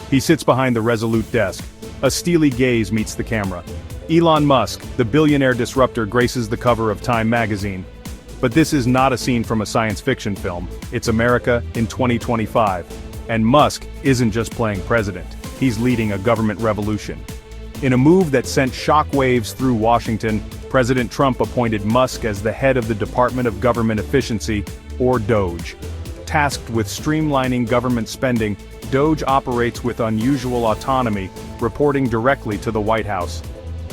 He sits behind the resolute desk. A steely gaze meets the camera. Elon Musk, the billionaire disruptor, graces the cover of Time magazine. But this is not a scene from a science fiction film. It's America in 2025. And Musk isn't just playing president. He's leading a government revolution. In a move that sent shockwaves through Washington, President Trump appointed Musk as the head of the Department of Government Efficiency, or DOGE. Tasked with streamlining government spending, DOGE operates with unusual autonomy, reporting directly to the White House.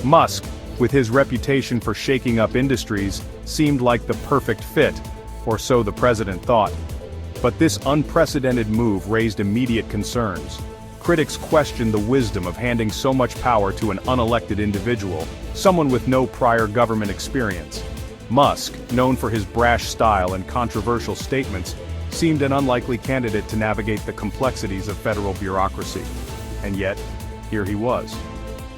Musk, with his reputation for shaking up industries, seemed like the perfect fit, or so the president thought. But this unprecedented move raised immediate concerns. Critics questioned the wisdom of handing so much power to an unelected individual, someone with no prior government experience. Musk, known for his brash style and controversial statements, seemed an unlikely candidate to navigate the complexities of federal bureaucracy. And yet, here he was.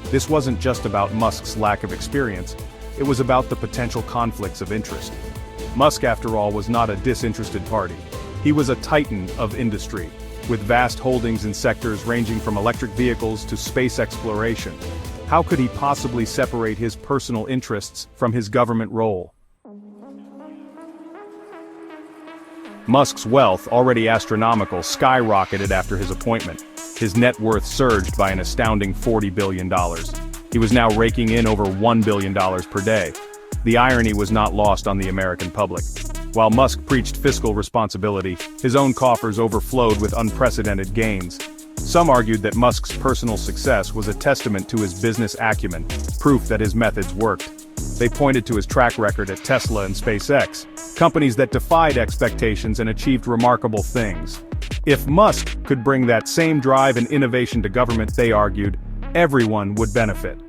This wasn't just about Musk's lack of experience, it was about the potential conflicts of interest. Musk, after all, was not a disinterested party. He was a titan of industry, with vast holdings in sectors ranging from electric vehicles to space exploration. How could he possibly separate his personal interests from his government role? Musk's wealth, already astronomical, skyrocketed after his appointment. His net worth surged by an astounding $40 billion. He was now raking in over $1 billion per day. The irony was not lost on the American public. While Musk preached fiscal responsibility, his own coffers overflowed with unprecedented gains. Some argued that Musk's personal success was a testament to his business acumen, proof that his methods worked. They pointed to his track record at Tesla and SpaceX, companies that defied expectations and achieved remarkable things. If Musk could bring that same drive and innovation to government, they argued, everyone would benefit.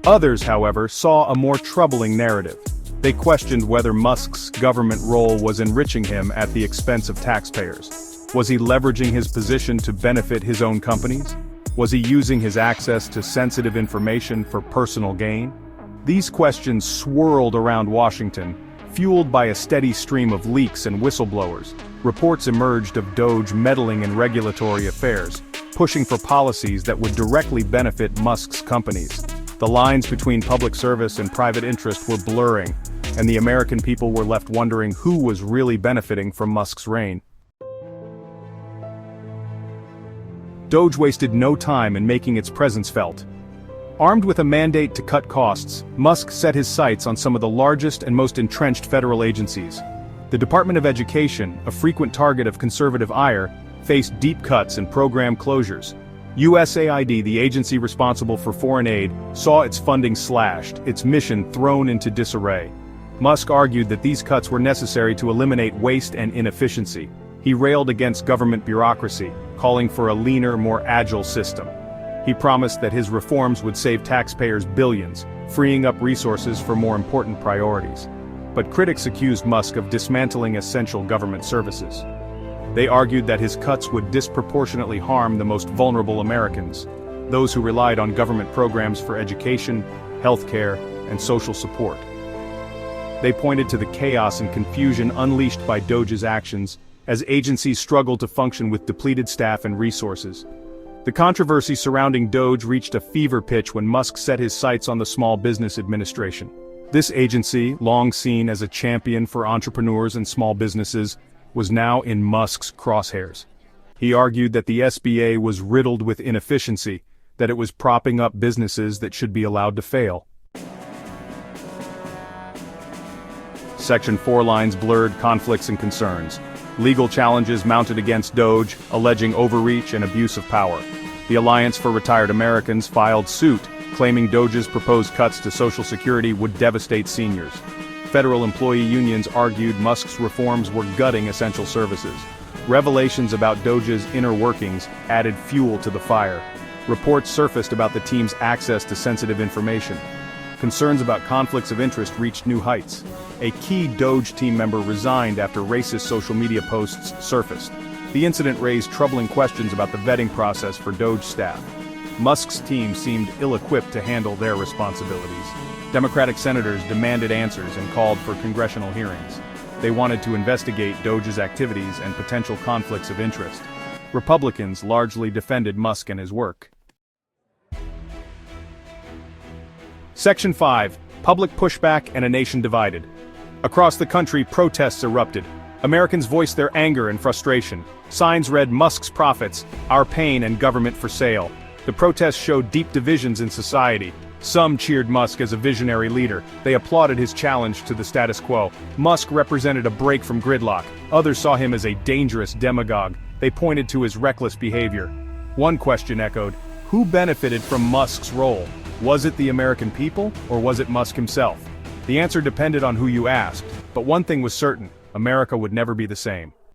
Others, however, saw a more troubling narrative. They questioned whether Musk's government role was enriching him at the expense of taxpayers. Was he leveraging his position to benefit his own companies? Was he using his access to sensitive information for personal gain? These questions swirled around Washington, fueled by a steady stream of leaks and whistleblowers. Reports emerged of DOGE meddling in regulatory affairs, pushing for policies that would directly benefit Musk's companies. The lines between public service and private interest were blurring, and the American people were left wondering who was really benefiting from Musk's reign. DOGE wasted no time in making its presence felt. Armed with a mandate to cut costs, Musk set his sights on some of the largest and most entrenched federal agencies. The Department of Education, a frequent target of conservative ire, faced deep cuts and program closures. USAID, the agency responsible for foreign aid, saw its funding slashed, its mission thrown into disarray. Musk argued that these cuts were necessary to eliminate waste and inefficiency. He railed against government bureaucracy, calling for a leaner, more agile system. He promised that his reforms would save taxpayers billions, freeing up resources for more important priorities. But critics accused Musk of dismantling essential government services. They argued that his cuts would disproportionately harm the most vulnerable Americans, those who relied on government programs for education, healthcare, and social support. They pointed to the chaos and confusion unleashed by DOGE's actions, as agencies struggled to function with depleted staff and resources. The controversy surrounding DOGE reached a fever pitch when Musk set his sights on the Small Business Administration. This agency, long seen as a champion for entrepreneurs and small businesses, was now in Musk's crosshairs. He argued that the SBA was riddled with inefficiency, that it was propping up businesses that should be allowed to fail. Section 4 lines blurred conflicts and concerns. Legal challenges mounted against DOGE, alleging overreach and abuse of power. The Alliance for Retired Americans filed suit, claiming DOGE's proposed cuts to Social Security would devastate seniors. Federal employee unions argued Musk's reforms were gutting essential services. Revelations about DOGE's inner workings added fuel to the fire. Reports surfaced about the team's access to sensitive information. Concerns about conflicts of interest reached new heights. A key DOGE team member resigned after racist social media posts surfaced. The incident raised troubling questions about the vetting process for DOGE staff. Musk's team seemed ill-equipped to handle their responsibilities. Democratic senators demanded answers and called for congressional hearings. They wanted to investigate DOGE's activities and potential conflicts of interest. Republicans largely defended Musk and his work. Section 5. Public pushback and a nation divided. Across the country, protests erupted. Americans voiced their anger and frustration. Signs read Musk's profits, our pain and government for sale. The protests showed deep divisions in society. Some cheered Musk as a visionary leader. They applauded his challenge to the status quo. Musk represented a break from gridlock. Others saw him as a dangerous demagogue. They pointed to his reckless behavior. One question echoed: who benefited from Musk's role? Was it the American people, or was it Musk himself? The answer depended on who you asked, but one thing was certain: America would never be the same.